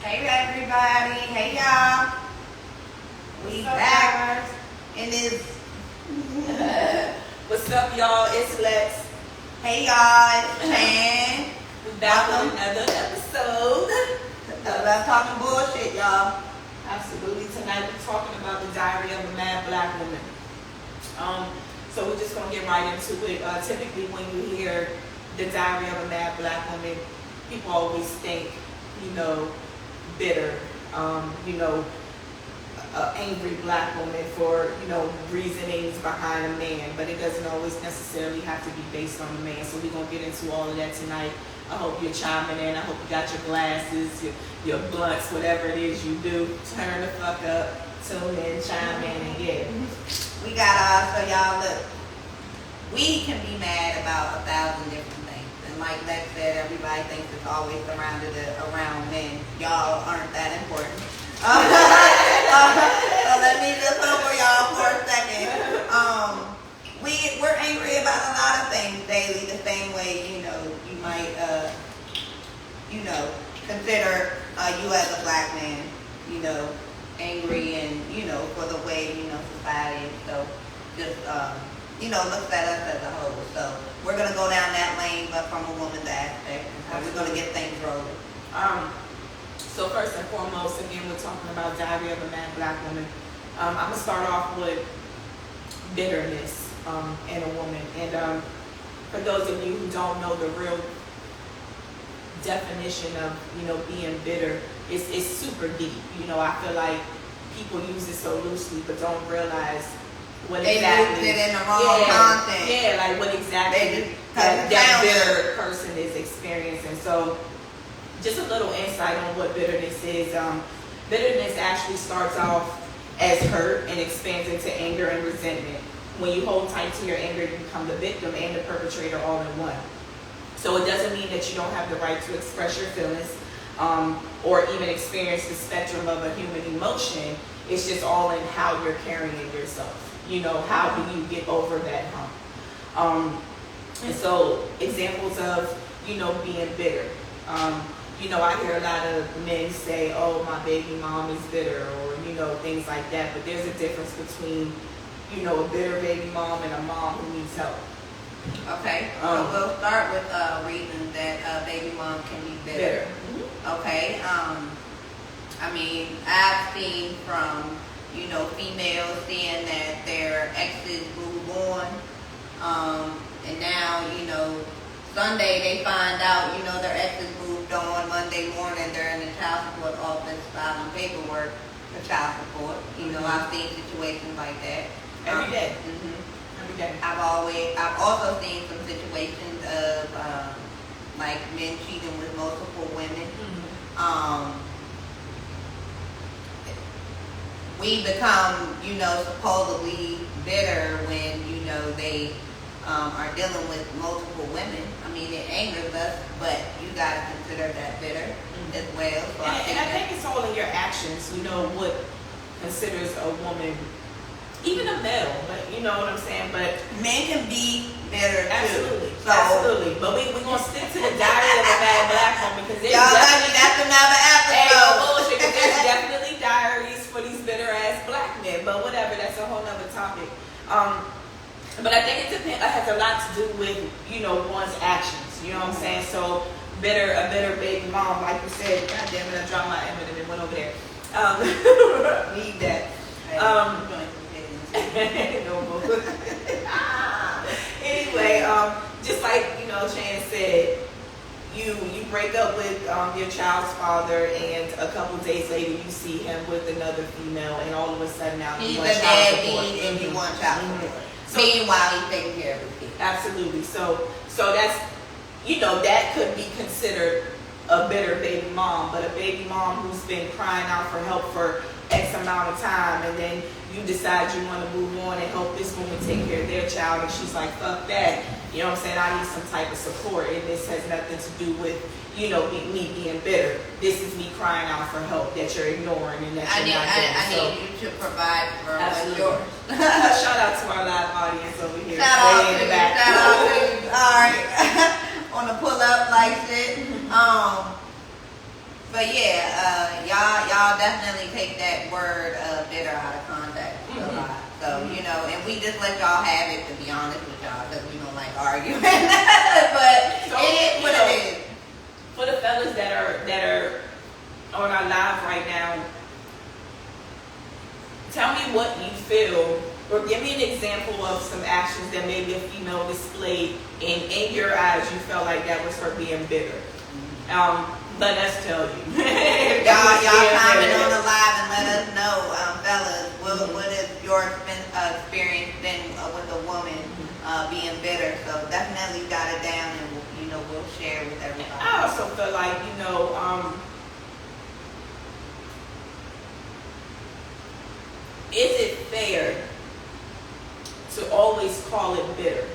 Hey everybody, hey y'all. We back in this. What's up, y'all? It's Lex. Hey y'all, it's Chan. We back with another episode. About talking bullshit, y'all. Absolutely. Tonight we're talking about the Diary of a Mad Black Woman. So we're just gonna get right into it. Typically, when you hear the Diary of a Mad Black Woman, people always think, bitter, angry black woman for, reasonings behind a man, but it doesn't always necessarily have to be based on a man. So we're going to get into all of that tonight. I hope you're chiming in. I hope you got your glasses, your blunts, whatever it is you do. Turn the fuck up, tune in, chime in, and get it. We got so y'all look, we can be mad about 1,000 different things. And like Lex said, everybody thinks it's always surrounded around men. Y'all aren't that important. So let me just humble y'all for a second. We're angry about a lot of things daily, the same way, you might, consider you as a black man, angry and, for the way, society, so just, looks at us as a whole. So we're going to go down that lane, but from a woman's aspect, and we're going to get things rolling. So first and foremost, again, we're talking about Diary of a Mad Black Woman. I'm going to start off with bitterness in a woman. And for those of you who don't know the real definition of, being bitter, it's super deep. I feel like people use it so loosely but don't realize what exactly. They use it in the wrong content. Yeah, like what exactly that bitter person is experiencing. So just a little insight on what bitterness is. Bitterness actually starts off as hurt and expands into anger and resentment. When you hold tight to your anger, you become the victim and the perpetrator all in one. So it doesn't mean that you don't have the right to express your feelings or even experience the spectrum of a human emotion. It's just all in how you're carrying yourself. How do you get over that hump? And so examples of, being bitter. I hear a lot of men say, oh, my baby mom is bitter, or, things like that. But there's a difference between, a bitter baby mom and a mom who needs help. Okay, so we'll start with reasons that baby mom can be bitter. Mm-hmm. Okay, I've seen from, females seeing that their exes move on, and now, Sunday they find out, their exes moved on. Monday morning they're in the child support office filing paperwork for child support. I've seen situations like that. Every day. Mm-hmm. Every day. I've also seen some situations of like men cheating with multiple women. Mm-hmm. We become, supposedly bitter when, they are dealing with multiple women. It angers us, but you got to consider that bitter as well. So I think it's all in your actions, what considers a woman, even a male, but you know what I'm saying? But men can be bitter absolutely, too. Absolutely. But we're going to stick to the Diary of a Mad Black Woman because there's that's another episode. Bullshit, because there's definitely diaries for these bitter ass black men. But whatever, that's a whole nother topic. But I think it has a lot to do with, one's actions. You know what I'm saying? So a bitter baby mom, like you said, God damn it, I dropped my M and it went over there. Need that. Anyway, just like, Chan said, you break up with your child's father, and a couple days later you see him with another female, and all of a sudden now he's a deadbeat and you want child support. So, meanwhile, he's taking care of his kids. Absolutely. So that's, that could be considered a bitter baby mom, but a baby mom who's been crying out for help for X amount of time, and then you decide you want to move on and help this woman take care of their child, and she's like, fuck that. You know what I'm saying? I need some type of support, and this has nothing to do with, me being bitter. This is me crying out for help that you're ignoring and that you're not doing. I need you to provide for what's yours. Shout out to our live audience over here. Shout out to you. All right. On the pull up like shit. But yeah, y'all definitely take that word bitter out of context a lot. So, you know, and we just let y'all have it, to be honest with y'all, because we don't like arguing. But So, it is what it is. For the fellas that are on our live right now, tell me what you feel, or give me an example of some actions that maybe a female displayed, and in your eyes you felt like that was her being bitter. Let us tell you. Y'all comment on the live and let us know, fellas, what is your experience been with a woman being bitter? So definitely got it down, and we'll share with everybody. I also feel like, is it fair to always call it bitter?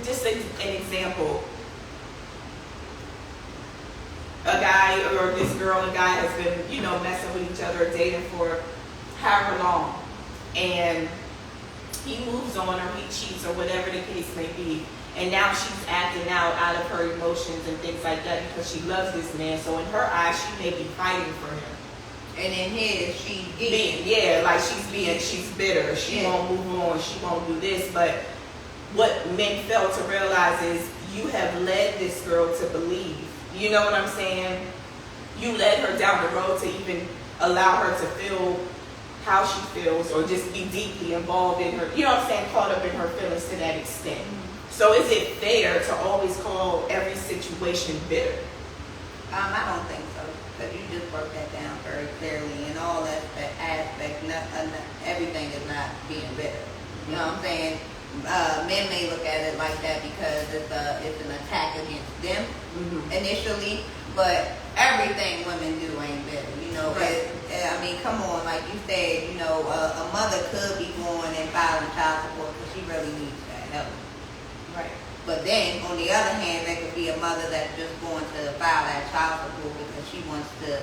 Just an example. A guy or this girl and guy has been, messing with each other, dating for however long, and he moves on or he cheats or whatever the case may be, and now she's acting out of her emotions and things like that because she loves this man. So in her eyes, she may be fighting for him. And in his, she's she's bitter. She won't move on. She won't do this. But what men fail to realize is you have led this girl to believe. You know what I'm saying? You led her down the road to even allow her to feel how she feels, or just be deeply involved in her, caught up in her feelings to that extent. So is it fair to always call every situation bitter? I don't think so, because you just broke that down very clearly. In all aspects, everything is not being bitter. You know what I'm saying? Men may look at it like that because it's an attack against them initially, but everything women do ain't bitter. Right. Come on, like you said, a mother could be going and filing child support because she really needs that help. Right. But then, on the other hand, there could be a mother that's just going to file that child support because she wants to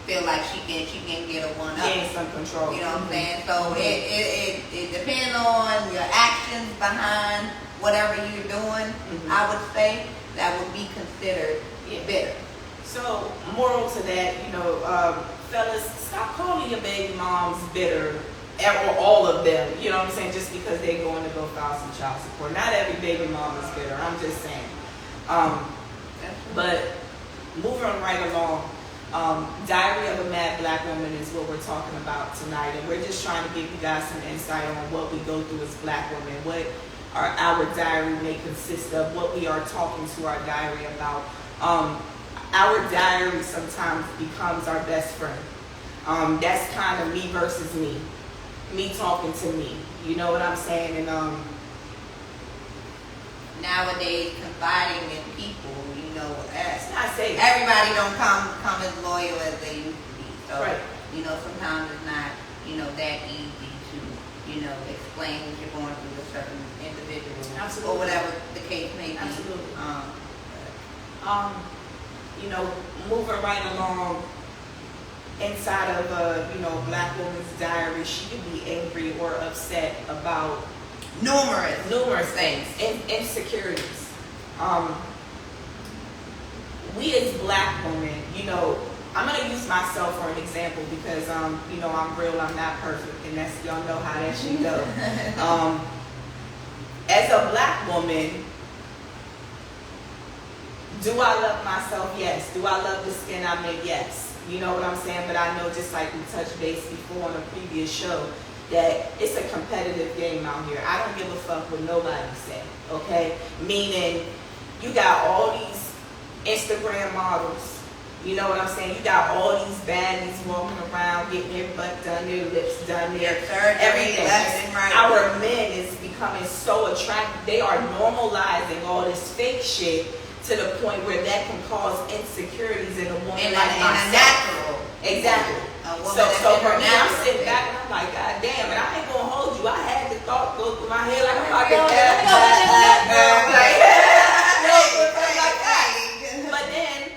feel like she can get a one up. Gain some control. You know what I'm saying? So it depends on your actions behind whatever you're doing. I would say that would be considered bitter. So, moral to that, fellas, stop calling your baby moms bitter, or all of them, you know what I'm saying, just because they're going to go file some child support. Not every baby mom is bitter, I'm just saying. But moving right along, Diary of a Mad Black Woman is what we're talking about tonight, and we're just trying to give you guys some insight on what we go through as black women, what our diary may consist of, what we are talking to our diary about. Our diary sometimes becomes our best friend. That's kind of me versus me talking to me. You know what I'm saying? And nowadays, confiding in people, it's not safe. Everybody don't come as loyal as they used to be. So, right. Sometimes it's not, that easy to, explain what you're going through with certain individuals. Absolutely. Or whatever the case may be. Absolutely. Moving right along, inside of a black woman's diary, she could be angry or upset about numerous things, insecurities. We as black women, I'm gonna use myself for an example because I'm real, I'm not perfect, and that's, y'all know how that shit go. As a black woman, do I love myself? Yes. Do I love the skin I'm in? Yes. You know what I'm saying? But I know, just like we touched base before on a previous show, that it's a competitive game out here. I don't give a fuck what nobody say, okay? Meaning, you got all these Instagram models, you know what I'm saying? You got all these baddies walking around, getting their butt done, their lips done, everything. Right. Our men is becoming so attractive. They are normalizing all this fake shit to the point where that can cause insecurities in a woman like myself. Natural. Exactly. So for me, I'm sitting back and I'm like, God damn, and I ain't gonna hold you. I had the thought go through my head like I'm about to But then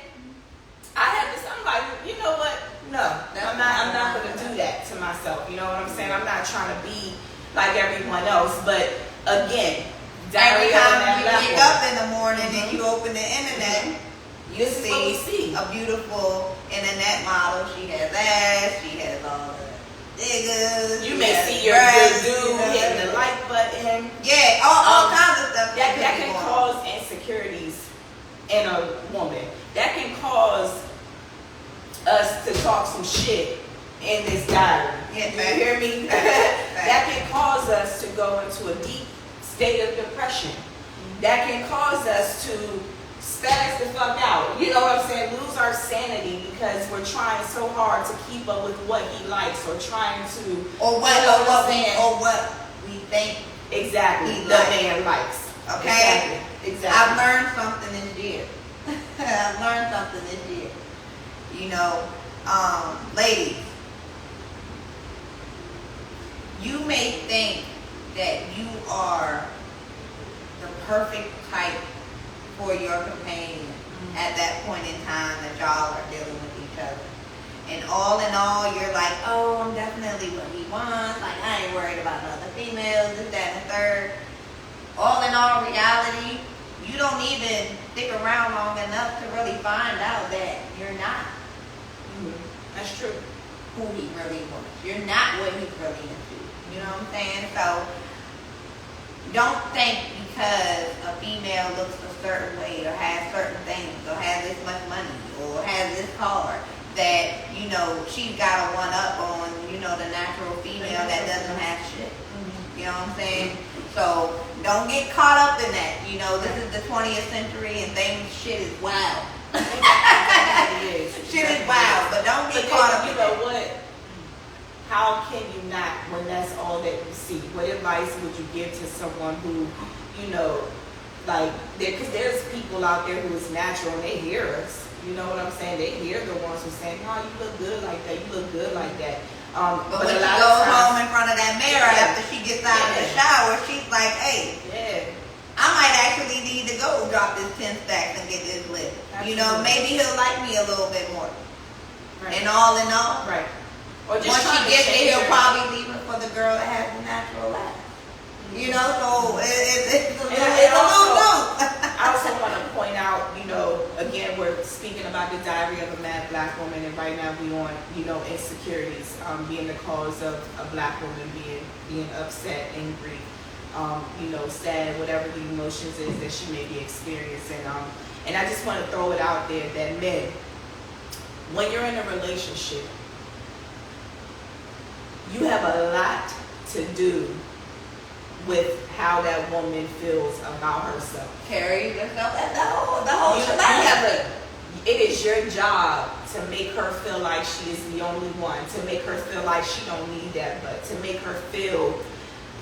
I had this, I'm like, you know what? No, I'm not gonna do that to myself. You know what I'm saying? I'm not trying to be like everyone else. But again, every time you wake up in the morning and you open the internet, You This is what we see. a beautiful internet model. She has ass. She has all the niggas. You may has see your breasts, good dude hitting the like button. Yeah, all kinds of stuff. That can cause insecurities in a woman. That can cause us to talk some shit in this diary. Yeah, you hear me? That can cause us to go into a deep state of depression. That can cause us to spaz the fuck out. You know what I'm saying? Lose our sanity because we're trying so hard to keep up with what he likes or trying to or what we think exactly the man likes. Okay? Exactly. I've learned something this year. I've learned something this year. You know, ladies, you may think that you are the perfect type for your companion at that point in time that y'all are dealing with each other. And all in all, you're like, oh, I'm definitely what he wants. Like, I ain't worried about other females, this, that, and the third. All in all reality, you don't even stick around long enough to really find out that you're not That's true. who he really wants. You're not what he's really into. You know what I'm saying? So don't think because a female looks a certain way or has certain things or has this much money or has this car that, you know, she's got a one up on, you know, the natural female that doesn't have shit. You know what I'm saying? So don't get caught up in that. You know, this is the 20th century and shit is wild. Shit is wild, but don't get caught up in that. You know what? How can you not when that's all that you see? What advice would you give to someone who, you know, like, because there's people out there who is natural and they hear us. You know what I'm saying? They hear the ones who say, "Oh, you look good like that. You look good like that." But when she goes home in front of that mirror after she gets out of the shower, she's like, "Hey, I might actually need to go drop this 10 stacks and get this lit." Absolutely. You know, maybe he'll like me a little bit more. Right. And all in all, right. Or just once she gets there, he'll probably leave it for the girl that has the natural laugh. You know, so it's a little I also want to point out, you know, again, we're speaking about the diary of a mad black woman, and right now we on, you know, insecurities being the cause of a black woman being upset, angry, you know, sad, whatever the emotions is that she may be experiencing. And I just want to throw it out there that men, when you're in a relationship, you have a lot to do with how that woman feels about herself. Carry yourself as the whole it is your job to make her feel like she is the only one, to make her feel like she don't need that, but to make her feel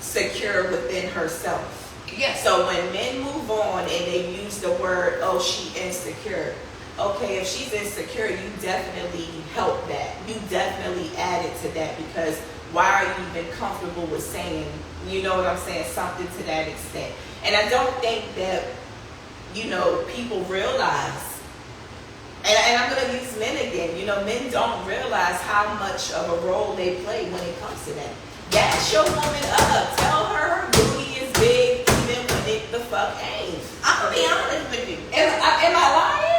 secure within herself. Yes. So when men move on and they use the word, "Oh, she insecure." Okay, if she's insecure, you definitely help that. You definitely added to that, because why are you even comfortable with saying, you know what I'm saying, something to that extent? And I don't think that, you know, people realize, and I'm going to use men again, you know, men don't realize how much of a role they play when it comes to that. Gas your woman up. Tell her booty is big even when it the fuck ain't. I'm going to be honest with you. Am I lying?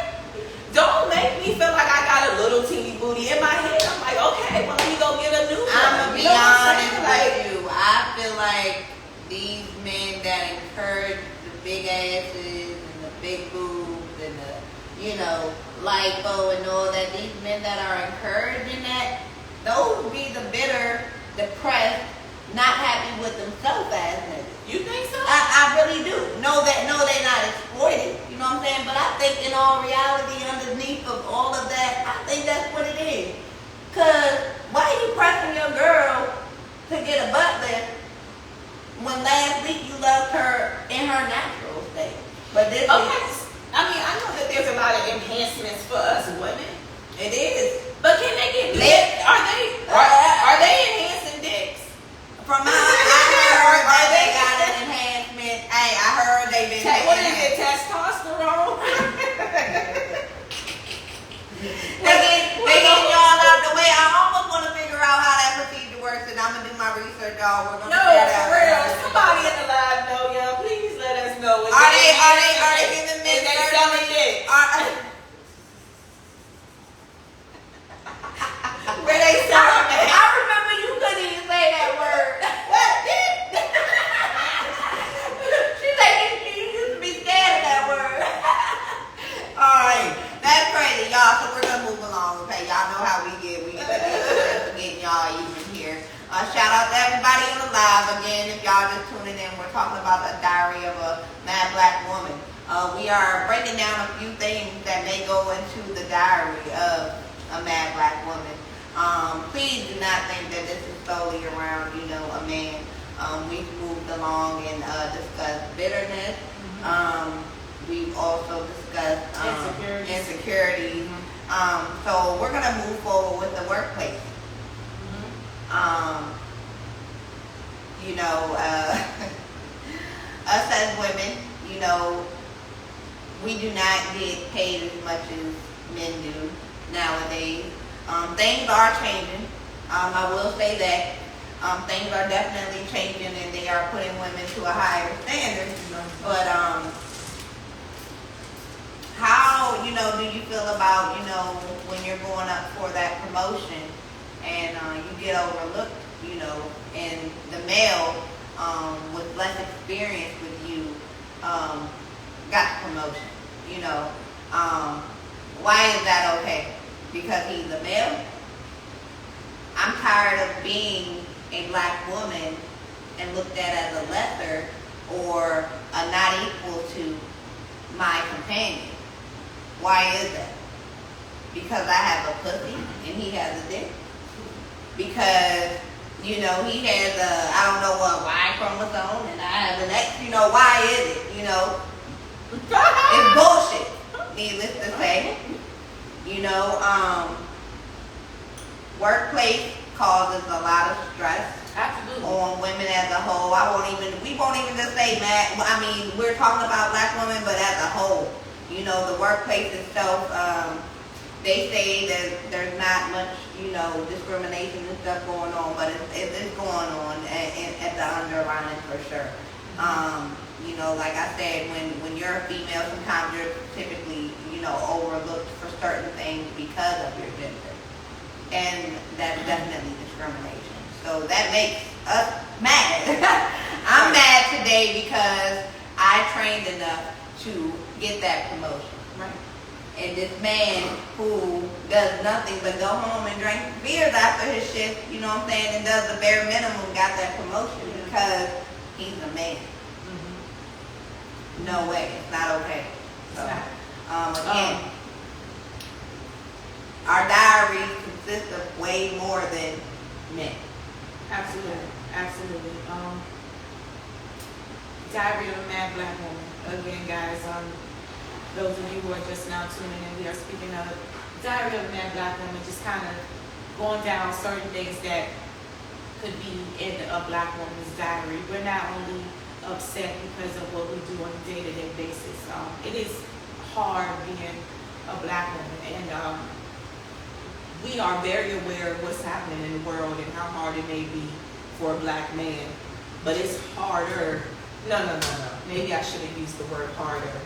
Don't make me feel like I got a little teeny booty. In my head, I'm like, okay, well, let me go get a new one. I'm going to be honest with you. I feel like these men that encourage the big asses and the big boobs and the, you know, lipo and all that, these men that are encouraging that, those be the bitter, depressed, not happy with themselves as niggas. You think so? I really do. No, they're not exploited. You know what I'm saying? But I think in all reality, underneath of all of that, I think that's what it is. Cause why are you pressing your girl to get a butt lift when last week you loved her in her natural state? But this is, I mean, I know that there's a lot of enhancements for us women. it is. But can they get lit? Are they enhancing dicks? From my I heard they got an enhancement. Hey, I heard they've been what is it, testosterone? They getting y'all out the way. I almost want to figure out how that procedure works, and I'm gonna do my research, y'all. We're gonna No, for real. Somebody in the live know, y'all. Please let us know. Are they giving men selling dicks? we are breaking down a few things that may go into the diary of a mad black woman. Please do not think that this is solely around, a man. We've moved along and discussed bitterness. We've also discussed insecurities. So we're gonna move forward with the workplace. Us as women, we do not get paid as much as men do nowadays. Things are changing. I will say that things are definitely changing, and they are putting women to a higher standard. But how do you feel about when you're going up for that promotion and you get overlooked, and the male with less experience with you got the promotion, why is that okay? Because he's a male? I'm tired of being a black woman and looked at as a lesser or a not equal to my companion. Why is that? Because I have a pussy and he has a dick? Because, he has a, I don't know what, Y chromosome and I have an X, why is it, It's bullshit, needless to say. Workplace causes a lot of stress. Absolutely. On women as a whole. We won't even just say we're talking about black women, but as a whole. The workplace itself, they say that there's not much, discrimination and stuff going on, but it's going on at the underlying for sure. Like I said, when you're a female, sometimes you're typically, overlooked for certain things because of your gender. And that's definitely discrimination. So that makes us mad. I'm mad today because I trained enough to get that promotion. Right. And this man who does nothing but go home and drink beers after his shift, and does the bare minimum, got that promotion because he's a man. No way. It's not okay. So, again, our diary consists of way more than men. Absolutely. Diary of a Mad Black Woman. Again, guys, those of you who are just now tuning in, we are speaking of Diary of a Mad Black Woman, just kind of going down certain things that could be in a black woman's diary. We're not only upset because of what we do on a day-to-day basis. It is hard being a black woman, and we are very aware of what's happening in the world and how hard it may be for a black man, but it's harder. No. Maybe I should have used the word harder.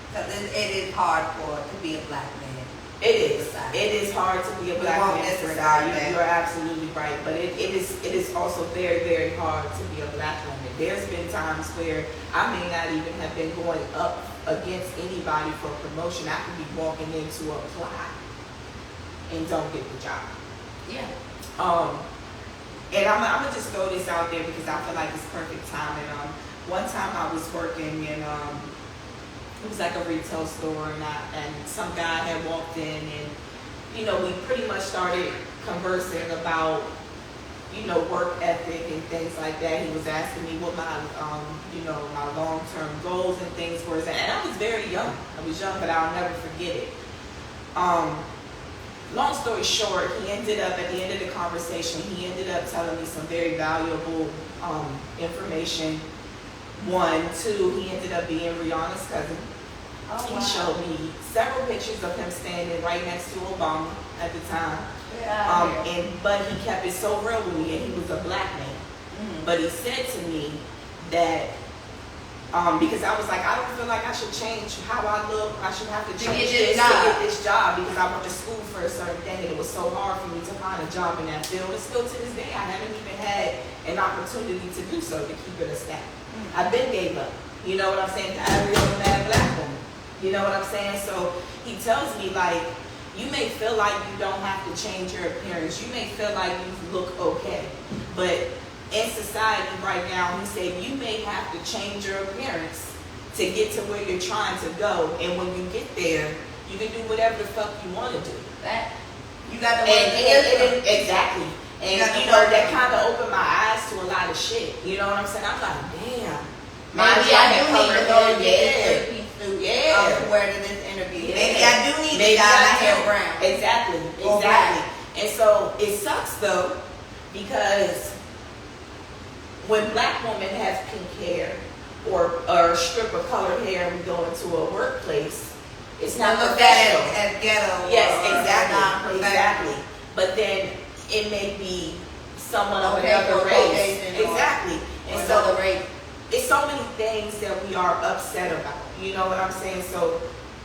Because it is hard to be a black man. It is. It is hard to be a black man. You're absolutely right. But it is also very, very hard to be a black woman. There's been times where I may not even have been going up against anybody for a promotion. I could be walking in to apply and don't get the job. Yeah. And I'm gonna just throw this out there because I feel like it's perfect timing. One time I was working in it was like a retail store, and some guy had walked in, and we pretty much started conversing about work ethic and things like that. He was asking me what my my long-term goals and things were, and I was very young. I was young, but I'll never forget it. Long story short, he ended up, at the end of the conversation, he ended up telling me some very valuable information. 1, 2, he ended up being Rihanna's cousin. Oh, he wow. showed me several pictures of him standing right next to Obama at the time. But he kept it so real with me, and he was a black man. Mm-hmm. But he said to me that because I was like, I don't feel like I should change how I look. I should have to change this to get this job because I went to school for a certain thing, and it was so hard for me to find a job in that field. And still to this day, I haven't even had an opportunity to do so, to keep it a stat. I've been gave up. You know what I'm saying? Diary of a Mad Black Woman. You know what I'm saying? So he tells me, like, you may feel like you don't have to change your appearance. You may feel like you look okay. But in society right now, he said you may have to change your appearance to get to where you're trying to go. And when you get there, you can do whatever the fuck you want to do. That you got to Exactly. And you know, that kind of opened my eyes to a lot of shit. You know what I'm saying? I'm like, damn. Maybe I do need to go and get this 3-piece suit. Yeah. To wear to this interview. Yeah. Maybe I do need to dye my hair brown. Exactly. And so it sucks though, because when black women have pink hair or a strip of colored hair and we go into a workplace, it's not professional. As ghetto. Yes, exactly. But then it may be someone of another race. Exactly. And so it's so many things that we are upset about. You know what I'm saying? So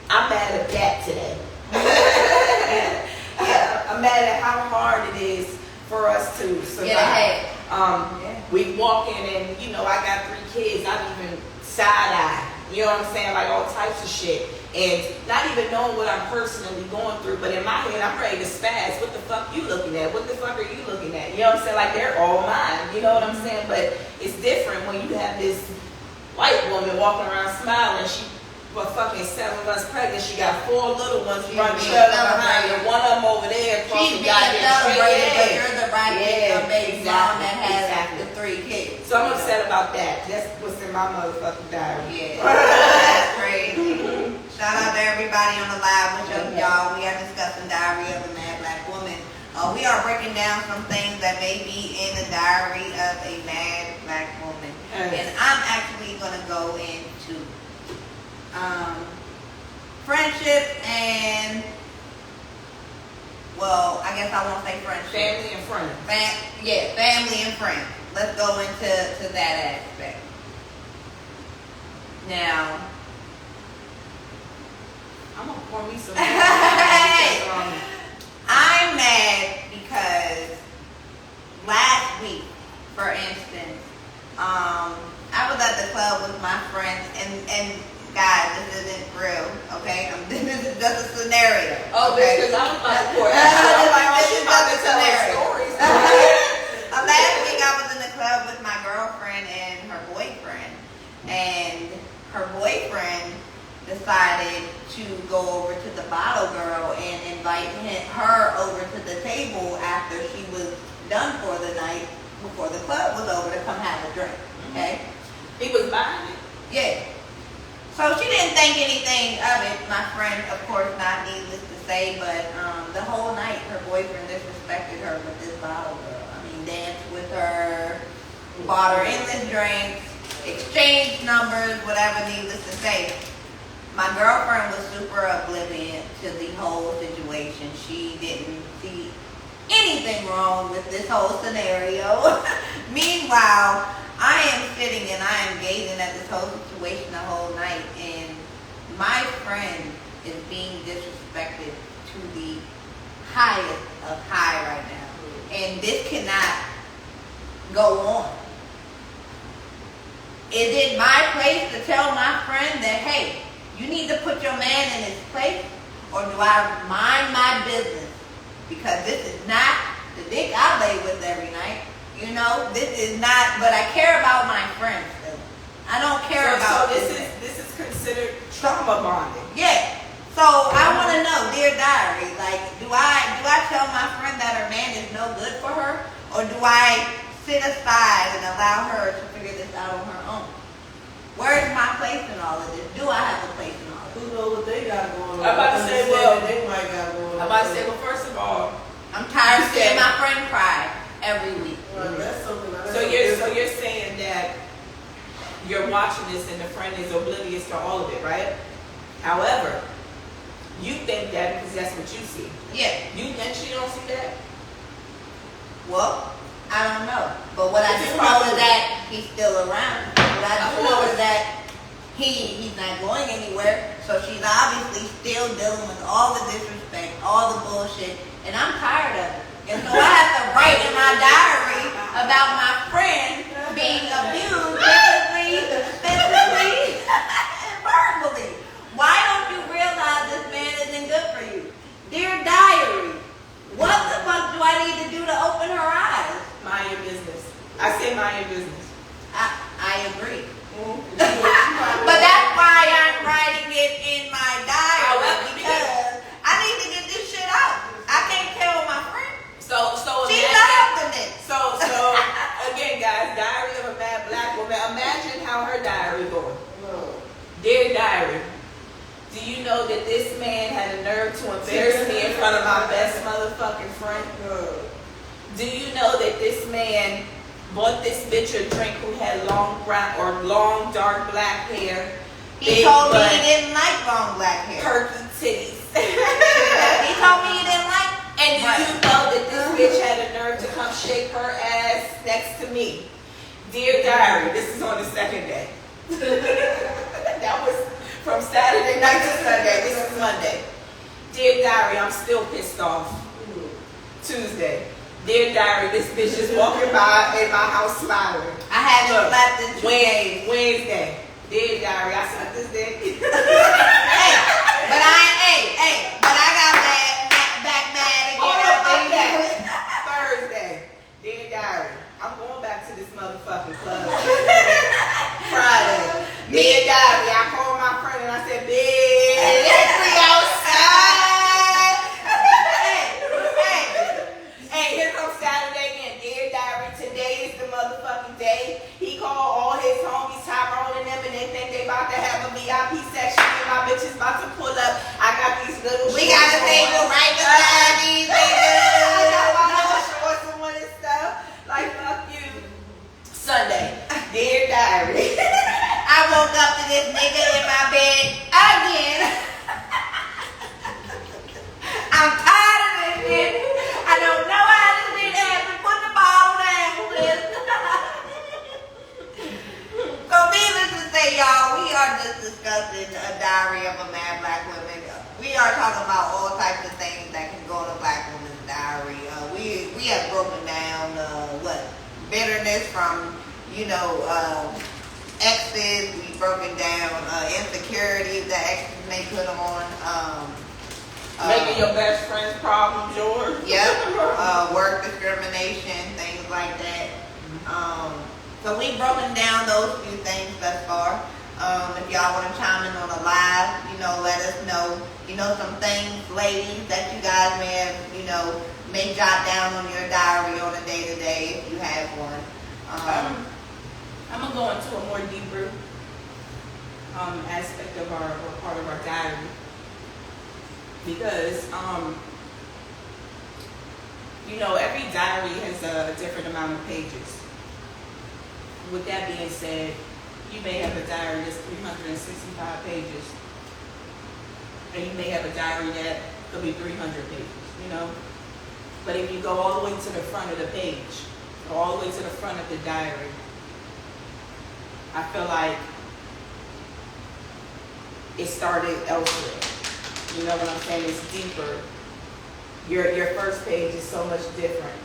I'm mad at that today. Yeah, I'm mad at how hard it is for us to survive. We walk in and, you know, I got 3 kids. I'm even side-eye. You know what I'm saying? Like all types of shit. And not even knowing what I'm personally going through, but in my head, I'm ready to spaz. What the fuck you looking at? What the fuck are you looking at? You know what I'm saying? Like, they're all mine. You know what I'm saying? But it's different when you have this white woman walking around smiling. She was fucking 7 months pregnant. She got 4 little ones running behind her. One of them over there across the goddamn street. But you're the right baby mom that has the 3 kids. So I'm upset about that. That's what's in my motherfucking diary. Yeah, that's crazy. Shout out to everybody on the live with us, y'all. We are discussing Diary of a Mad Black Woman. We are breaking down some things that may be in the Diary of a Mad Black Woman. And I'm actually going to go into friendship and, well, I guess I won't say friendship. Family and friends. Family and friends. Let's go into that aspect. Now, I'm gonna pour me some. I'm mad because last week, for instance, I was at the club with my friends, and guys, this isn't real, okay? This is just a scenario. Oh, okay? because I was about to pour. This is just a scenario. Last week I was in the club with my girlfriend and her boyfriend, and her boyfriend decided to go over to the bottle girl and invite her over to the table after she was done for the night, before the club was over, to come have a drink. Okay? He was buying it? Yeah. So she didn't think anything of it. My friend, of course, not needless to say, but the whole night her boyfriend disrespected her with this bottle girl. I mean, danced with her, bought her endless drinks, exchanged numbers, whatever, needless to say. My girlfriend was super oblivious to the whole situation. She didn't see anything wrong with this whole scenario. Meanwhile, I am sitting and I am gazing at this whole situation the whole night, and my friend is being disrespected to the highest of high right now. And this cannot go on. Is it my place to tell my friend that, hey, you need to put your man in his place, or do I mind my business? Because this is not the dick I lay with every night. You know, this is not, but I care about my friends still. I don't care about this is considered trauma bonding. Yeah. So I want to know, dear diary, like, do I tell my friend that her man is no good for her, or do I sit aside and allow her to figure this out on her own? Where's my place in all of this? Do I have a place in all of this? Who knows what they got going on? I'm about to say, they might got going on. I'm about to say, well, first of all, I'm tired of seeing my friend cry every week. Well, that's something so you're saying that you're watching this and the friend is oblivious to all of it, right? However, you think that because that's what you see. Yeah. You think she don't see that? Well, I don't know. But what I do know is that he's still around. What I do know is that he's not going anywhere. So she's obviously still dealing with all the disrespect, all the bullshit, and I'm tired of it. And so I have to write in my diary about my friend being abused physically, and verbally. Why don't you realize this man isn't good for you? Dear diary, what the fuck do I need to do to open her eyes? Mind your business. I say mind your business. I agree. But that's why to embarrass me in front of my best motherfucking friend. Do you know that this man bought this bitch a drink who had long brown or long dark black hair? He big told me butt, he didn't like long black hair. perky titties. He told me he didn't like. And do you know that this bitch had a nerve to come shake her ass next to me? Dear Diary, this is on the second day. That was from Saturday night to Sunday. This is Monday. Dear Diary, I'm still pissed off. Tuesday. Dear Diary, this bitch is walking by in my house smiling. I haven't slept in 2 days. Wednesday. Dear Diary, I sucked this dick. Hey, but I got back mad again. Hold on, fuck that. I Thursday. Dear Diary, I'm going back to this motherfucking club. Friday. Dear Diary, I called my friend and I said, bitch, we outside. Hey, here comes Saturday again. Dear Diary, today is the motherfucking day. He called all his homies, Tyrone and them, and they think they about to have a VIP section and my bitch is about to pull up. I got these little We got a table right beside these I got my niggas. little shorts and one and stuff. Like, fuck you. Sunday. Dear Diary. I woke up to this nigga in my bed again. I'm tired of this shit. I don't know how this shit happened. Put the ball down, please. So needless to say, y'all, we are just discussing a diary of a mad black woman. We are talking about all types of things that can go in a black woman's diary. We have broken down bitterness from exes. We've broken down insecurities that exes may put on. Making your best friend's problems yours. Yep. Work discrimination, things like that. So we've broken down those few things thus far. If y'all want to chime in on a live, let us know. Some things, ladies, that you guys may jot down on your diary on a day-to-day if you have one. I'm gonna go into a more deeper aspect of our or part of our diary because every diary has a different amount of pages. With that being said, you may have a diary that's 365 pages, and you may have a diary that could be 300 pages. But if you go all the way to the front of the page, or all the way to the front of the diary, I feel like it started elsewhere. You know what I'm saying? It's deeper. Your first page is so much different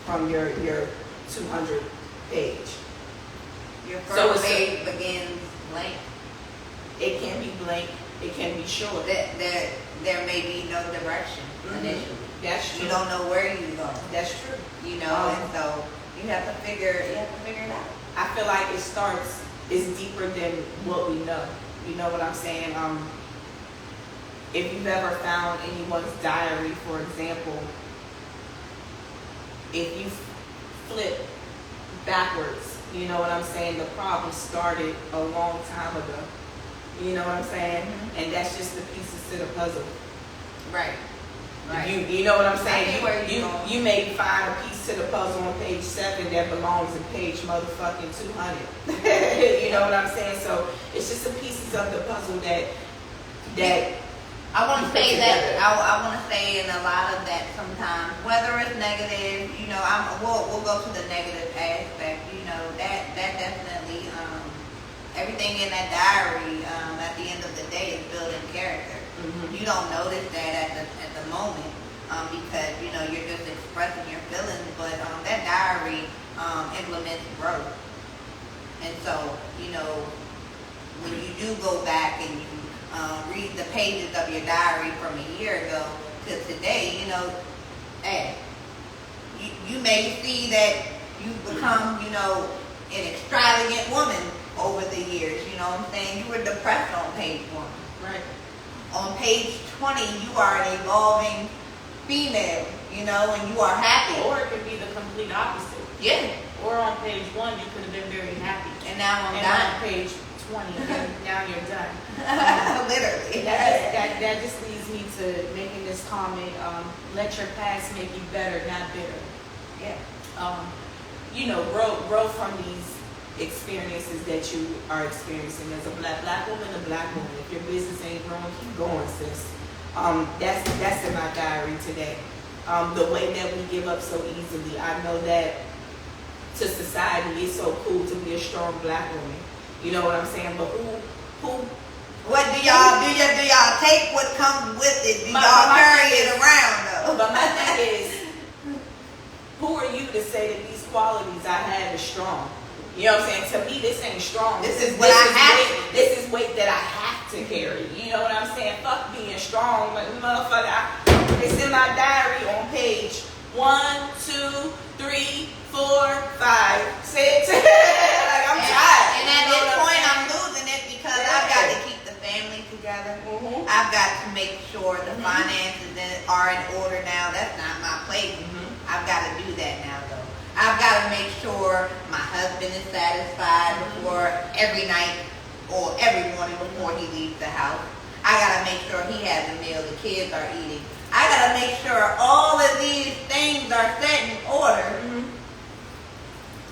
from your 200 page. Your So first it's page begins blank. It can be blank. It can be short. There may be no direction initially. That's true. You don't know where you go. That's true. And so you have to figure it out. I feel like it's deeper than what we know. You know what I'm saying? If you've ever found anyone's diary, for example, if you flip backwards, you know what I'm saying? The problem started a long time ago. You know what I'm saying? Mm-hmm. And that's just the pieces to the puzzle. Right. You know what I'm I saying? see where you're going. You may find a piece to the puzzle on page 7 that belongs in page motherfucking 200. You know what I'm saying? So it's just the pieces of the puzzle that I want to you put say that together. I want to say in a lot of that sometimes, whether it's negative, we'll go to the negative aspect. That definitely everything in that diary at the end of the day is building character. Mm-hmm. You don't notice that at the moment because you're just expressing your feelings, but that diary implements growth. And so when you do go back and you read the pages of your diary from a year ago to today, you may see that you've become an extravagant woman over the years. You know what I'm saying? You were depressed on page 1. right. On page 20, you are an evolving female, and you are happy. Or it could be the complete opposite. Yeah. Or on page 1, you could have been very happy. And now I'm And dying. on page 20, and now you're done. Literally. That just leads me to making this comment, let your past make you better, not bitter. Yeah. You know, grow from these experiences that you are experiencing as a black woman, a black woman. If your business ain't growing, keep going, sis. That's in my diary today. The way that we give up so easily. I know that to society it's so cool to be a strong black woman. You know what I'm saying? But who What do y'all do? Y'all take what comes with it? Do y'all carry it around though? But my thing is, who are you to say that these qualities I have is strong? You know what I'm saying? To me, this ain't strong. This is what I have. This is weight that I have to carry. You know what I'm saying? Fuck being strong, but motherfucker, it's in my diary on page 1, 2, 3, 4, 5, 6. Like I'm tired. And at this point, I'm losing it because I've got to keep the family together. Mm-hmm. I've got to make sure the finances are in order now. That's not my place. I've got to do that now, though. I've got to make sure my husband is satisfied before every night or every morning before he leaves the house. I got to make sure he has a meal the kids are eating. I got to make sure all of these things are set in order.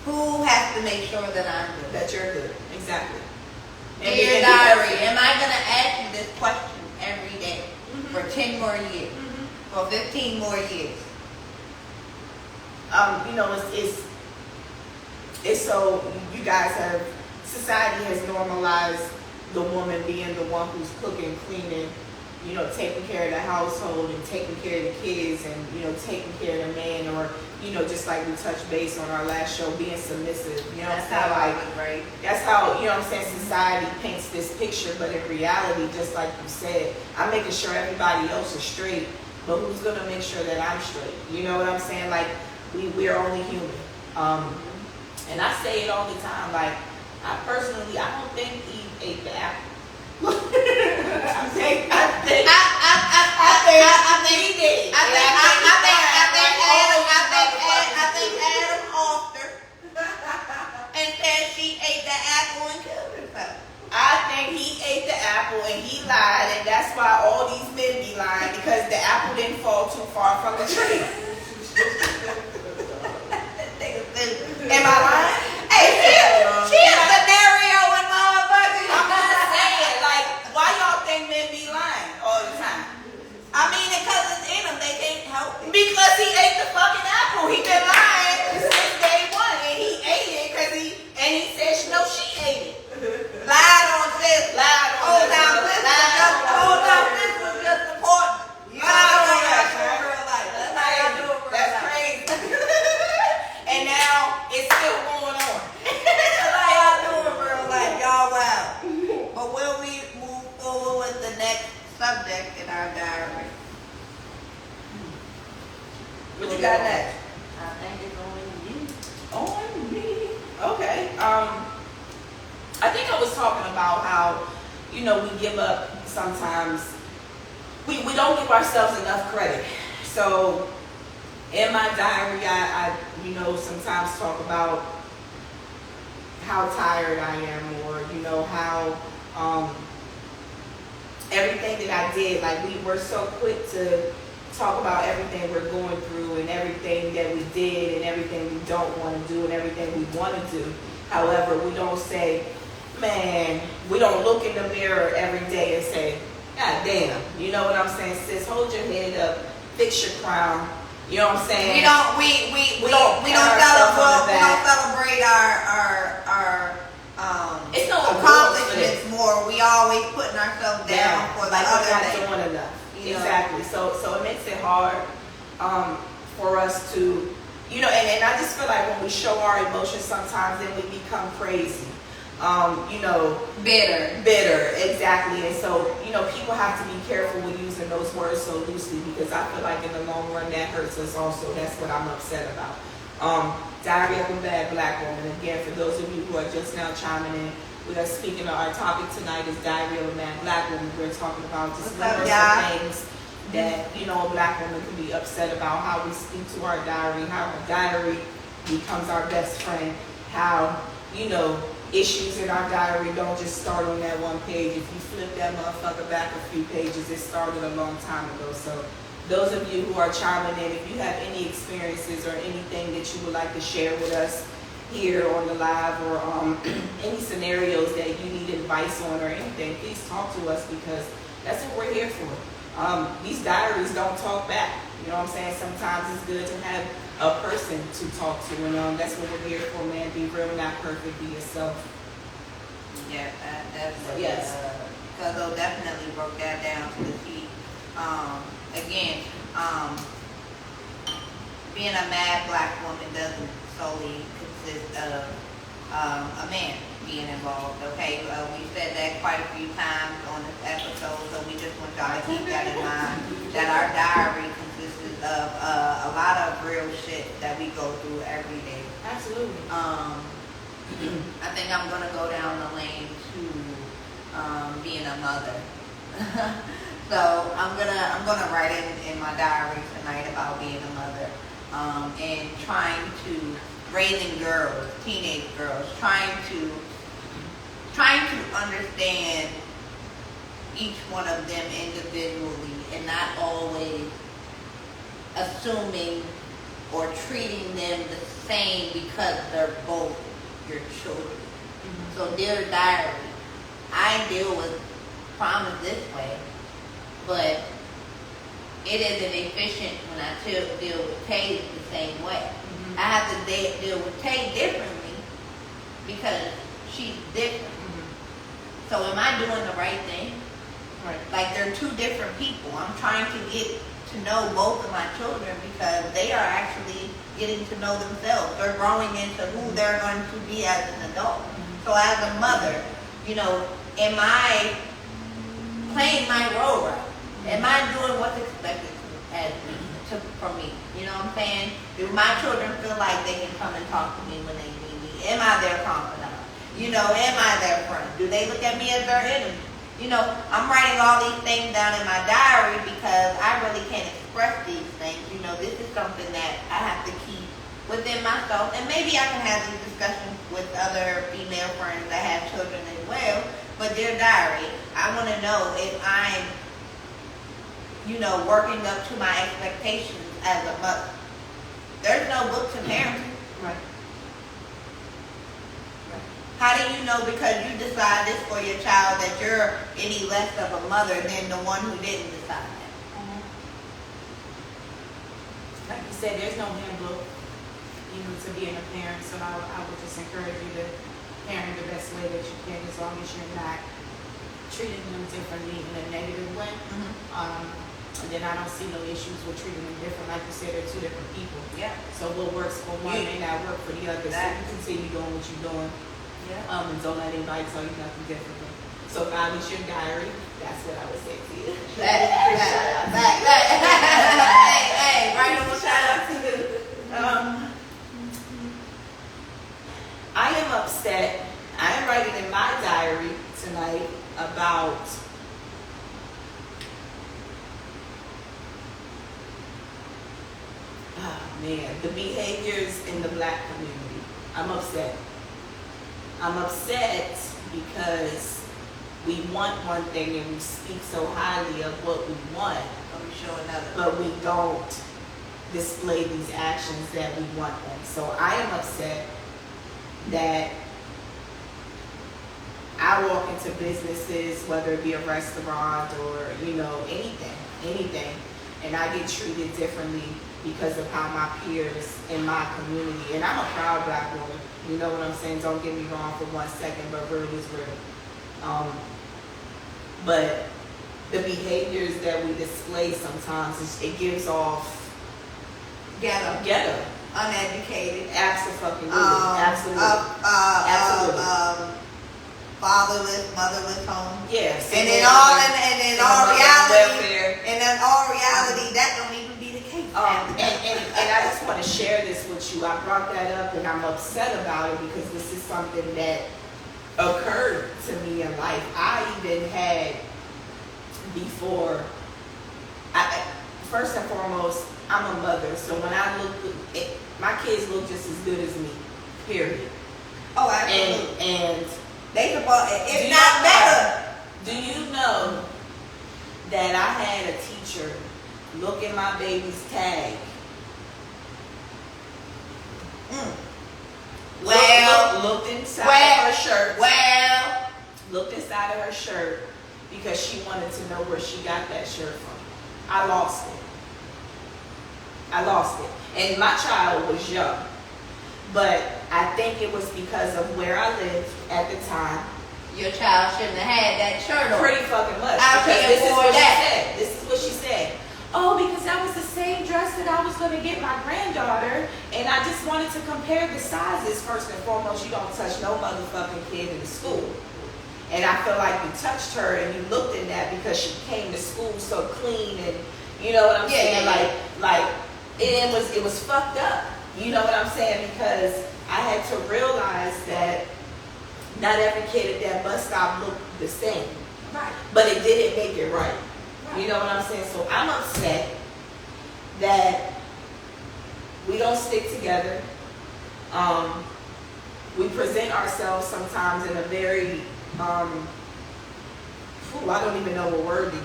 Who has to make sure that I'm good? That you're good. Exactly. Dear diary, am I going to ask you this question every day for 10 more years, for 15 more years? You know, it's so you guys have, society has normalized the woman being the one who's cooking, cleaning, you know, taking care of the household and taking care of the kids and, you know, taking care of the man, or, you know, just like we touched base on our last show, being submissive. You know, That's how I was raised. That's how, you know what I'm saying, society paints this picture, but in reality, just like you said, I'm making sure everybody else is straight, but who's going to make sure that I'm straight? You know what I'm saying? Like, we're only human. And I say it all the time, like, I don't think Eve ate the apple. I think he did. I think Adam offered and said she ate the apple and killed herself. I think he ate the apple and he lied, and that's why all these men be lying, because the apple didn't fall too far from the tree. Am I lying? Hey, she a scenario in motherfuckers. I'm just saying, like, why y'all think men be lying all the time? I mean, because it's in them, they can't help it. Because he ate the fucking apple. He been lying since day one, and he ate it because he said, no, she ate it. Lied on this. Lied on Hold this. down this. Hold down this was just important. Lied on that in real life. That's how y'all do it in real life. That's crazy. And now it's still going on. That's how y'all do it in real life. Y'all wow. But will we move forward with the next subject in our diary? What you got next? I think it's on you. On me. Okay. I think I was talking about how, you know, we give up sometimes. We don't give ourselves enough credit. So in my diary, I you know, sometimes talk about how tired I am, or, you know, how everything that I did, like, we were so quick to talk about everything we're going through and everything that we did and everything we don't want to do and everything we want to do. However, we don't say, man, we don't look in the mirror every day and say, God damn, you know what I'm saying, sis, hold your head up, fix your crown. You know what I'm saying? We don't celebrate our it's no accomplishments more. We always putting ourselves down for the like we're other not day. doing enough. You know? Exactly. So it makes it hard for us to, you know, and I just feel like when we show our emotions sometimes, then we become crazy. You know, bitter, exactly. And so, you know, people have to be careful with using those words so loosely, because I feel like in the long run that hurts us also. That's what I'm upset about. Diary of a Bad Black Woman. Again, for those of you who are just now chiming in, we are speaking. Our topic tonight is Diary of a Bad Black Woman. We're talking about just numerous things that, you know, a black woman can be upset about, how we speak to our diary, how our diary becomes our best friend, how, you know, issues in our diary don't just start on that one page. If you flip that motherfucker back a few pages, it started a long time ago. So those of you who are chiming in, if you have any experiences or anything that you would like to share with us here on the live, or any scenarios that you need advice on or anything, please talk to us, because that's what we're here for. These diaries don't talk back. You know what I'm saying? Sometimes it's good to have a person to talk to, and that's what we're here for, man. Be real, not perfect. Be yourself. Yeah, that's Yes. Cuzzo definitely broke that down to the T. Again, being a mad black woman doesn't solely consist of a man being involved. Okay, we said that quite a few times on this episode, so we just want y'all to keep that in mind. That our diary consists of a lot of real shit that we go through every day. Absolutely. I think I'm gonna go down the lane to being a mother. So I'm gonna write in my diary tonight about being a mother, and trying to raising girls, teenage girls, trying to understand each one of them individually, and not always assuming or treating them the same because they're both your children. So dear diary, I deal with problems this way, but it isn't efficient when I deal with Tay the same way. I have to deal with Tay differently because she's different. So am I doing the right thing? Right. Like, they're two different people. I'm trying to get to know both of my children because they are actually getting to know themselves. They're growing into who they're going to be as an adult. So as a mother, am I playing my role right? Am I doing what's expected from me? You know what I'm saying? Do my children feel like they can come and talk to me when they need me? Am I their confidant? Am I their friend? Do they look at me as their enemy? I'm writing all these things down in my diary because I really can't express these things. This is something that I have to keep within myself. And maybe I can have these discussions with other female friends that have children as well. But dear diary, I want to know if I'm, working up to my expectations as a mother. There's no book to parenting. Right. How do you know because you decide this for your child that you're any less of a mother than the one who didn't decide that? Like you said, there's no handbook, to being a parent. So I would just encourage you to parent the best way that you can, as long as you're not treating them differently in a negative way. And then I don't see no issues with treating them different. Like you said, they're two different people. Yeah. So what works for one may not work for the other. So you continue doing what you're doing. Yeah. And don't let anybody tell you nothing different. So if I was your diary, that's what I would say to you. Hey, right on, shout out to you. I am upset. I am writing in my diary tonight about the behaviors in the black community. I'm upset. I'm upset because we want one thing and we speak so highly of what we want, but we don't display these actions that we want them. So I am upset that I walk into businesses, whether it be a restaurant or, anything, and I get treated differently because of how my peers in my community, and I'm a proud black woman, you know what I'm saying? Don't get me wrong for 1 second, but real is real. But the behaviors that we display sometimes, it gives off ghetto. Uneducated. Absolutely. Fatherless, motherless home. Yes. And in all reality, that don't even be the case. And I just want to share this with you. I brought that up and I'm upset about it because this is something that occurred to me in life. I even had before. First and foremost, I'm a mother, so when I look, my kids look just as good as me, period. Oh, absolutely. And They supposed, Do if you not know- better. do you know that I had a teacher look at my baby's tag? Looked inside of her shirt. Well, Looked inside of her shirt because she wanted to know where she got that shirt from. I lost it. And my child was young. But I think it was because of where I lived at the time. your child shouldn't have had that shirt on. Pretty fucking much. I Because can't this is afford what that. she said. This is what she said. Oh, because that was the same dress that I was going to get my granddaughter. And I just wanted to compare the sizes. First and foremost, you don't touch no motherfucking kid in the school. And I feel like you touched her and you looked in that because she came to school so clean and you know what I'm saying? Yeah. Like it was fucked up. You know what I'm saying? Because I had to realize that not every kid at that bus stop looked the same. Right. But it didn't make it right. You know what I'm saying? So I'm upset that we don't stick together. We present ourselves sometimes in a very, I don't even know what word to use.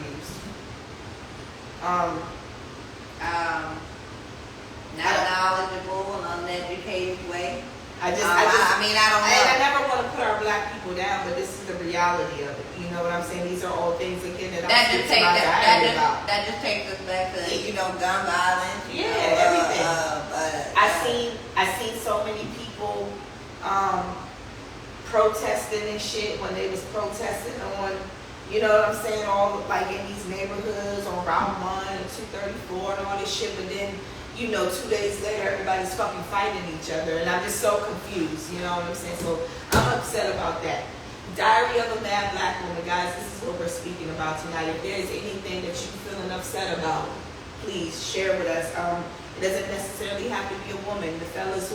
Not knowledgeable and uneducated way. I don't know. I never want to put our black people down, but this is the reality of it. You know what I'm saying? These are all things again that That I'm just speaking takes to my diary about. that just takes us back to gun violence. Everything. I I seen so many people protesting and shit when they was protesting on, you know what I'm saying, all like in these neighborhoods on Route 1 and 234 and all this shit, but then 2 days later everybody's fucking fighting each other and I'm just so confused, you know what I'm saying? So I'm upset about that. Diary of a Mad Black Woman, guys, this is what we're speaking about tonight. If there's anything that you're feeling upset about, please share with us. It doesn't necessarily have to be a woman. The fellas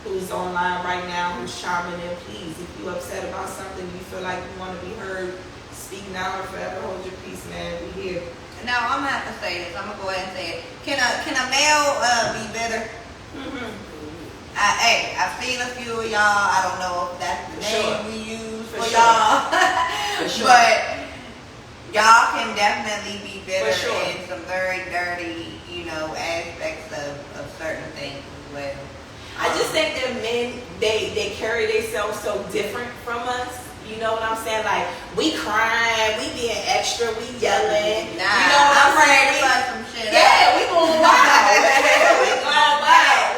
who's online right now, who's chiming in, please, if you're upset about something, you feel like you want to be heard, speak now or forever hold your peace, man. We here. Now I'm gonna have to say this. I'm gonna go ahead and say it. Can a male be bitter? I've seen a few of y'all. I don't know if that's the name we use for y'all, but y'all can definitely be bitter in some very dirty, aspects of certain things as well. I just think that men, they carry themselves so different from us. You know what I'm saying? Like, we crying, we being extra, we yelling. Nah, you know what I'm ready to saying? fuck some shit Yeah, up. we going wild.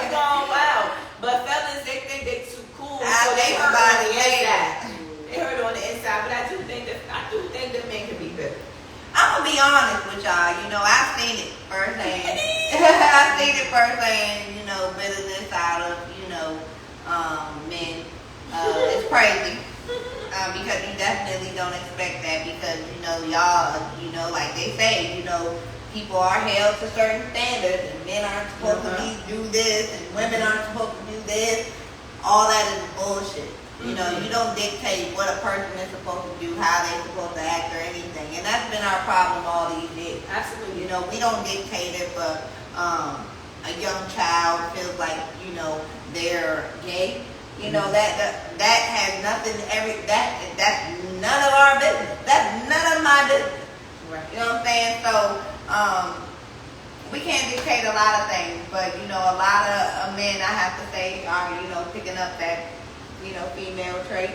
We going wild. But fellas, they think they too cool. So they hurt on the inside. They hurt on the inside. But I do think that men can be better. I'm gonna be honest with y'all. I've seen it firsthand. I've seen it firsthand. Bitterness out of men. It's crazy because you definitely don't expect that because y'all, like they say, people are held to certain standards and men aren't supposed to do this and women aren't supposed to do this. All that is bullshit. You don't dictate what a person is supposed to do, how they're supposed to act or anything. And that's been our problem all these years. Absolutely. We don't dictate it, but a young child feels like, they're gay. That has nothing, that's none of our business. That's none of my business. Right. You know what I'm saying? So, we can't dictate a lot of things, but, a lot of men, I have to say, are, picking up that, female trait.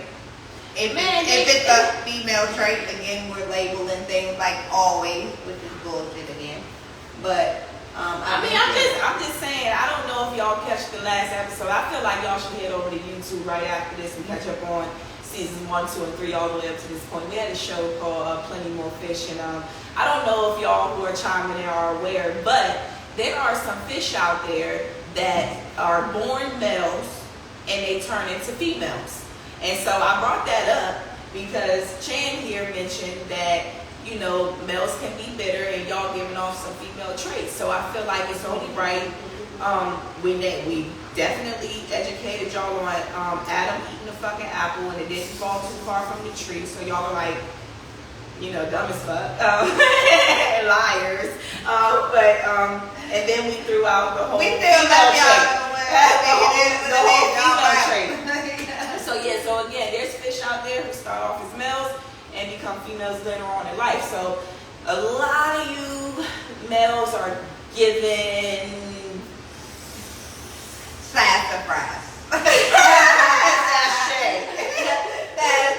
If it's a female trait, again, we're labeling things like always, which is bullshit again. But, I'm just saying, I don't know if y'all catch the last episode. I feel like y'all should head over to YouTube right after this and catch up on seasons 1, 2, and 3 all the way up to this point. We had a show called Plenty More Fish, and I don't know if y'all who are chiming in are aware, but there are some fish out there that are born males and they turn into females. And so I brought that up because Chan here mentioned that males can be bitter and y'all giving off some female traits. So I feel like it's only right. We definitely educated y'all on Adam eating a fucking apple and it didn't fall too far from the tree. So y'all are like, dumb as fuck, liars. And then we threw out the whole we still love y'all. the whole female trait. So become females later on in life. So a lot of you males are given sassafras.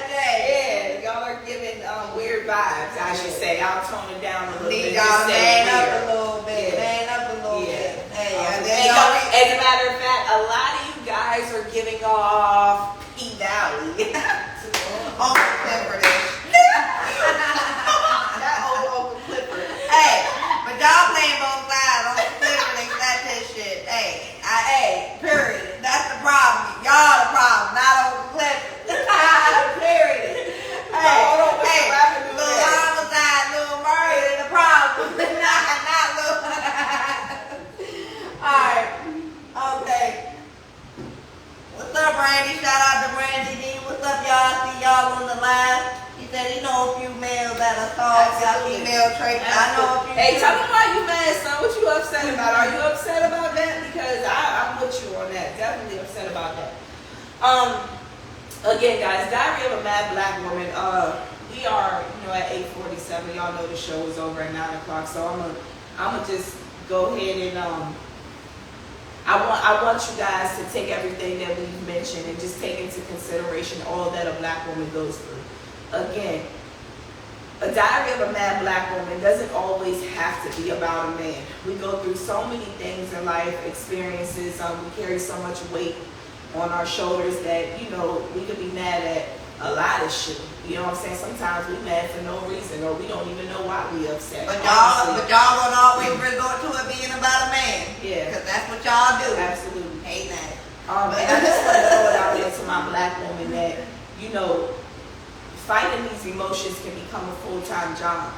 Yeah, y'all are giving weird vibes, I should say. I'll tone it down a little bit. Need y'all man up weird. a little bit. Yeah. Man up a little bit. Hey, And as a matter of fact, a lot of you guys are giving off P-Valley. Uncle Clifford is. That old Uncle Clifford. Hey, but y'all playing both sides. Uncle Clifford ain't that shit. Hey, period. That's the problem. Y'all the problem, not Uncle Clifford. Period. Hey, little homicide, little murder, the problem. not little. Alright. Okay. What's up, Randy? Shout out to Randy D. What's up, y'all? See y'all on the live. He said he know a few males that are soft, got female traits. I know a few. Hey, tell me why you mad, son. What you upset about? Are you upset about that? Because I'm with you on that. Definitely upset about that. Again, guys, Diary of a Mad Black Woman. We are, at 8:47. Y'all know the show is over at 9 o'clock. So I'm gonna just go ahead and I want you guys to take everything that we've mentioned and just take into consideration all that a black woman goes through. Again, a diary of a mad black woman doesn't always have to be about a man. We go through so many things in life, experiences. We carry so much weight on our shoulders that, we could be mad at a lot of shit. You know what I'm saying? Sometimes we mad for no reason, or we don't even know why we upset. But y'all gonna always resort to it being about a man. Yeah. Because that's what y'all do. Absolutely. Hate that. And I just want to throw it out there to my black woman that, fighting these emotions can become a full-time job.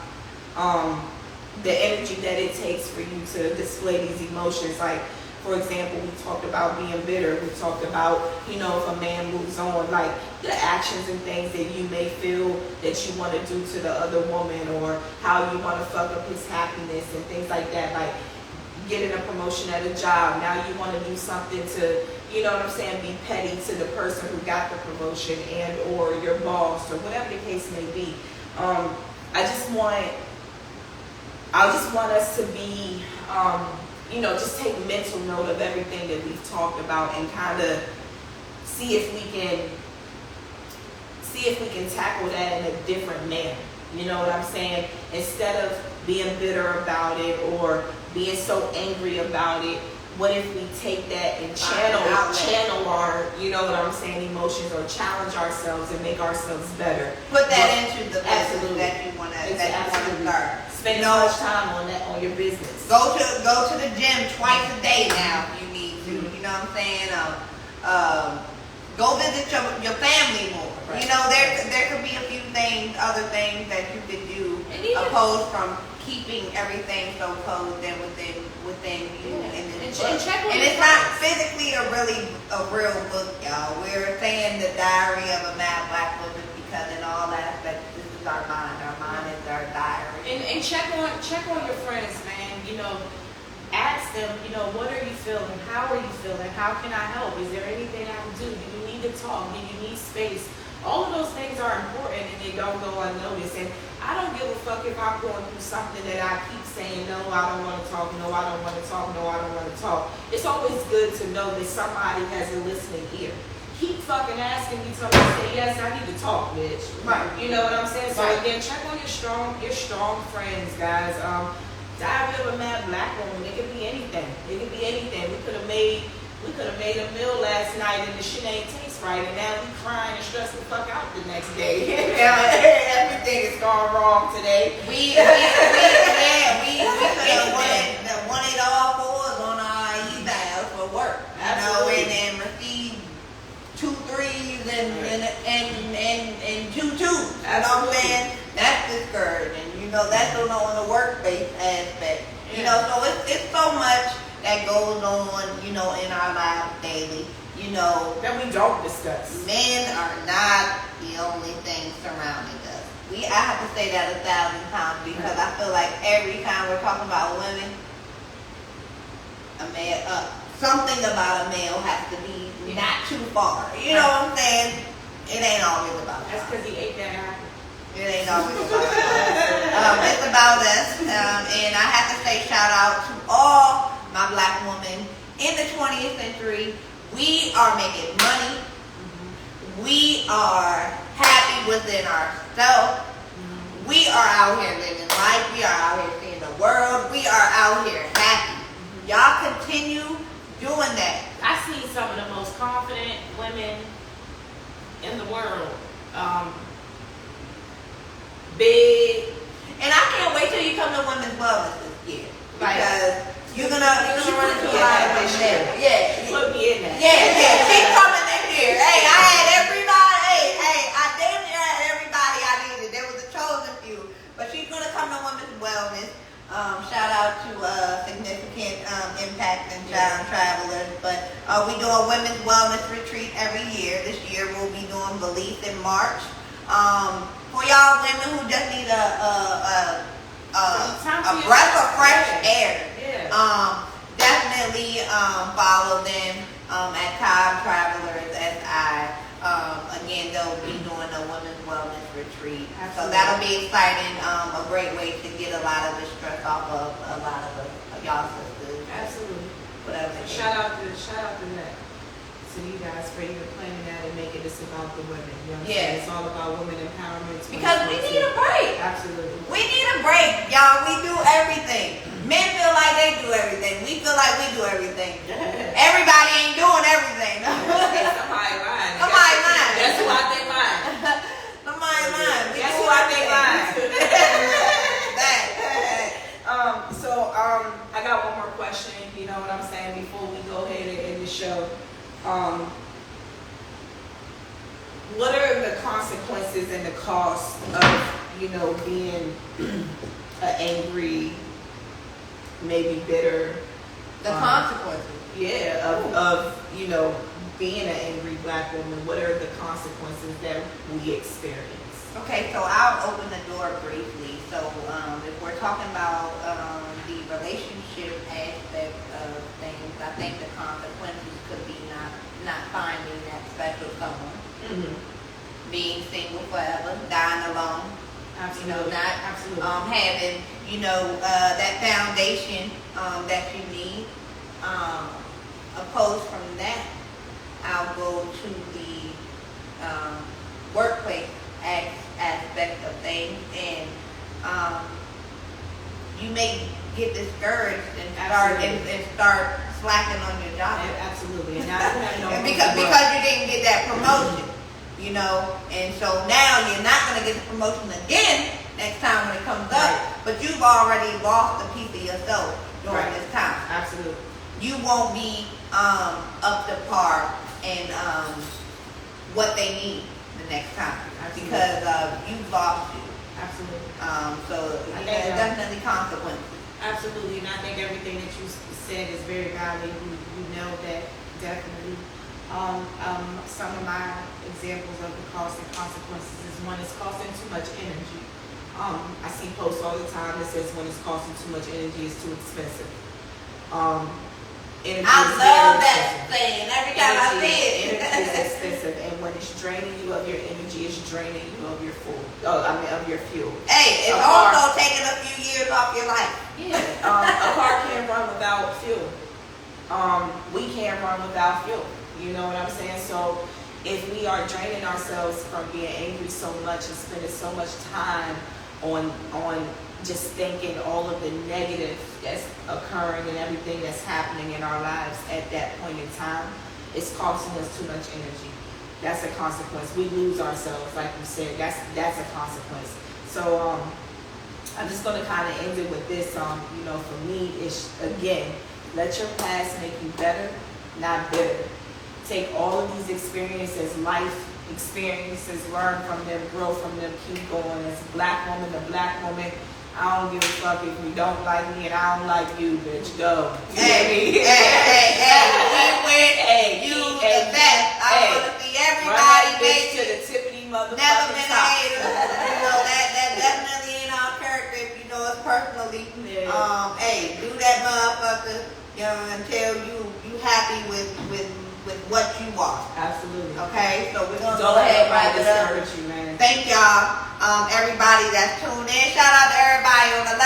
The energy that it takes for you to display these emotions, like, for example, we talked about being bitter. We talked about, if a man moves on, like the actions and things that you may feel that you want to do to the other woman, or how you want to fuck up his happiness and things like that. Like getting a promotion at a job. Now you want to do something to, be petty to the person who got the promotion and or your boss or whatever the case may be. I just want us to be, just take mental note of everything that we've talked about and kind of see if we can tackle that in a different manner. You know what I'm saying? Instead of being bitter about it or being so angry about it, what if we take that and channel our, emotions, or challenge ourselves and make ourselves better? Put that into the business that you want to start. Spend so much time on your business. Go to the gym twice a day now if you need to. You know what I'm saying? Go visit your family more. Right. There could be a few other things that you could do opposed from keeping everything so closed in within you. And it's not physically a real book, y'all. We're saying the Diary of a Mad Black Woman because in all aspects this is our mind. Our mind is our diary. And check on your friends, man. Ask them, what are you feeling? How are you feeling? How can I help? Is there anything I can do? Do you need to talk? Do you need space? All of those things are important and they don't go unnoticed. And I don't give a fuck if I'm going through something that I keep saying, no, I don't want to talk, no, I don't want to talk, no, I don't want to talk. It's always good to know that somebody has a listening ear. Keep fucking asking me something to say, yes, I need to talk, bitch. Right. You know what I'm saying? So right. Again, check on your strong friends, guys. Diary of a Mad Black Woman. It could be anything. It could be anything. We could have made a meal last night and the shit ain't taste right, and now we crying and stressed the fuck out the next day. Everything is gone wrong today. We could have wanted all fours on our eval for work. And received 2 3s and 2 2s. You know what I'm saying? That's discouraging. That's on the work-based aspect. Yeah. So it's so much that goes on, in our lives daily. That we don't discuss. Men are not the only thing surrounding us. I have to say that 1,000 times because I feel like every time we're talking about women, something about a male has to be not too far. You know what I'm saying? It ain't always about That's because he ate that apple. It ain't always about us. It's about us. And I have to say shout out to all my black women in the 20th century. We are making money. We are happy within ourselves. We are out here living life. We are out here seeing the world. We are out here happy. Y'all continue doing that. I see some of the most confident women in the world. Big. And I can't wait till you come to Women's Wellness this year. Because you're gonna run into a lot of women there. Yeah. Put me in that. Yeah. Keep coming in here. Hey, I had everybody. Hey, I damn near had everybody I needed. There was a chosen few. But she's gonna come to Women's Wellness. Shout out to Significant Impact and Child Travelers. But we do a Women's Wellness Retreat every year. This year we'll be doing Belief in March. For y'all women who just need a breath of fresh air, definitely follow them at Time Travelers SI. Again, they'll be doing a Women's Wellness Retreat. Absolutely. So that'll be exciting. A great way to get a lot of the stress off of a lot of y'all sisters. Absolutely. Whatever. it is. Shout out to that. To you guys for even planning that and making this about the women. You know what I'm saying? It's all about women empowerment. Because we need a break. Absolutely. We need a break, y'all. We do everything. Men feel like they do everything. We feel like we do everything. Everybody ain't doing everything. Somebody lying. Somebody lying. That's who I think lying. Somebody lying. We That's do who I think lying. That. So I got one more question. You know what I'm saying? Before we go ahead and end the show. What are the consequences and the cost of, being an angry, maybe bitter? The consequences. Yeah, of being an angry black woman. What are the consequences that we experience? Okay, so I'll open the door briefly. So if we're talking about the relationship aspect of things, I think the consequences could be not finding that special someone, being single forever, dying alone. Absolutely. Absolutely. Having that foundation that you need. Opposed from that, I'll go to the workplace aspect of things, and you may get discouraged and start slacking on your job. Absolutely. And now you have no and because you didn't get that promotion, and so now you're not going to get the promotion again next time when it comes up, but you've already lost a piece of yourself during this time. Absolutely. You won't be up to par and what they need the next time. Absolutely. Because you've lost you. Absolutely. So definitely consequences. Absolutely, and I think everything that you said is very valid. You know that definitely. Some of my examples of the cost and consequences is one, it's costing too much energy. I see posts all the time that says when it's costing too much energy, it's too expensive. Energy I is love very that expensive. saying every time I see it. Energy is expensive, and when it's draining you of your energy, it's draining you of your of your fuel. Hey, it's also taking a few years off your life. Yeah, a car can't run without fuel. We can't run without fuel. You know what I'm saying? So if we are draining ourselves from being angry so much and spending so much time on just thinking all of the negative that's occurring and everything that's happening in our lives at that point in time, it's costing us too much energy. That's a consequence. We lose ourselves, like you said. That's a consequence. So I'm just going to kind of end it with this. For me, it's again, let your past make you better, not bitter. Take all of these experiences, life experiences, learn from them, grow from them, keep going. As a black woman, I don't give a fuck if you don't like me and I don't like you, bitch. Go. Hey, we win. You the best. I want to see everybody make to it. the tippity motherfucking Never been a top. hater. That definitely ain't our character if you know us personally. Yeah. Do that motherfucker, until you happy with what you are. Absolutely. Okay, so we're gonna Don't go ahead and let wrap it up. nobody discourage you, man. Thank y'all. everybody that's tuned in. Shout out to everybody on the